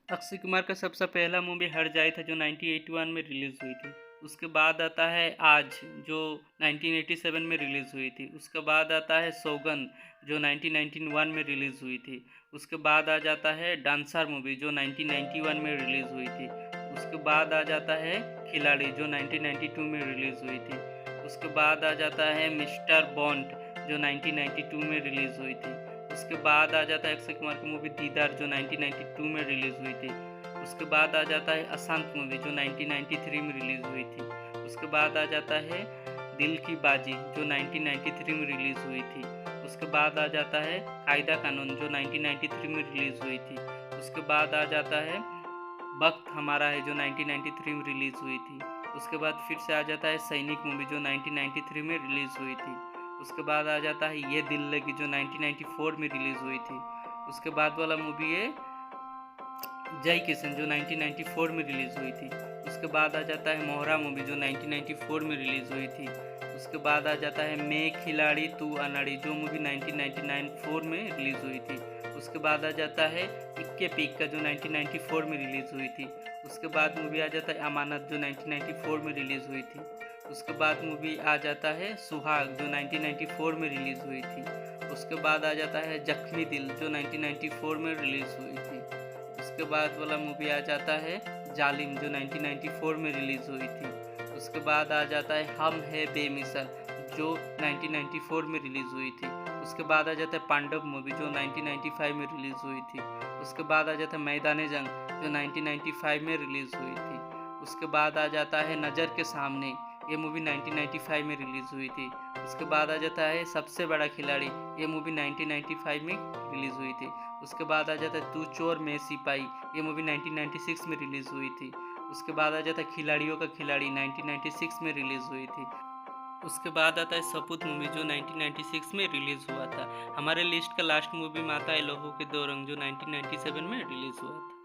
अक्षय कुमार का सबसे पहला मूवी हट जाए था जो 1981 में रिलीज़ हुई थी। उसके बाद आता है आज जो 1987 में रिलीज़ हुई थी। उसके बाद आता है सौगंध जो 1991 में रिलीज़ हुई थी। उसके बाद आ जाता है डांसर मूवी जो 1991 में रिलीज़ हुई थी। उसके बाद आ जाता है खिलाड़ी जो 1992 में रिलीज़ हुई थी। उसके बाद आ जाता है मिस्टर बॉन्ड जो 1992 में रिलीज़ हुई थी। उसके बाद आ जाता है अक्षय कुमार की मूवी दीदार जो 1992 में रिलीज़ हुई थी। उसके बाद आ जाता है अशांत मूवी जो 1993 में रिलीज़ हुई थी। उसके बाद आ जाता है दिल की बाजी जो 1993 में रिलीज़ हुई थी। उसके बाद आ जाता है कायदा कानून जो 1993 में रिलीज़ हुई थी। उसके बाद आ जाता है वक्त हमारा है जो 1993 में रिलीज़ हुई थी। उसके बाद फिर से आ जाता है सैनिक मूवी जो 1993 में रिलीज़ हुई थी। उसके बाद आ जाता है ये दिल लगी जो 1994 में रिलीज़ हुई थी। उसके बाद वाला मूवी है जय किशन जो 1994 में रिलीज़ हुई थी। उसके बाद आ जाता है मोहरा मूवी जो 1994 में रिलीज़ हुई थी। उसके बाद आ जाता है मैं खिलाड़ी तू अनाड़ी जो मूवी 1994 में रिलीज़ हुई थी। उसके बाद आ जाता है इक्के पिक्का जो 1994 में रिलीज़ हुई थी। उसके बाद मूवी आ जाता है अमानत जो 1994 में रिलीज़ हुई थी। उसके बाद मूवी आ जाता है सुहाग जो 1994 में रिलीज़ हुई थी। उसके बाद आ जाता है जख्मी दिल जो 1994 में रिलीज़ हुई थी। उसके बाद वाला मूवी आ जाता है जालिम जो 1994 में रिलीज़ हुई थी। उसके बाद आ जाता है हम है बेमिसाल जो 1994 में रिलीज़ हुई थी। उसके बाद आ जाता है पांडव मूवी जो 1995 में रिलीज़ हुई थी। उसके बाद आ जाता है मैदान जंग जो 1995 में रिलीज़ हुई थी। उसके बाद आ जाता है नज़र के सामने ये मूवी 1995 में रिलीज़ हुई थी। उसके बाद आ जाता है सबसे बड़ा खिलाड़ी ये मूवी 1995 में रिलीज़ हुई थी। उसके बाद आ जाता है तू चोर मैं सिपाही ये मूवी 1996 में रिलीज़ हुई थी। उसके बाद आ जाता है खिलाड़ियों का खिलाड़ी 1996 में रिलीज़ हुई थी। उसके बाद आता है सपूत मूवी जो 1996 में रिलीज़ हुआ था। हमारे लिस्ट का लास्ट मूवी माता है लहू के दो रंग जो 1997 में रिलीज़ हुआ था।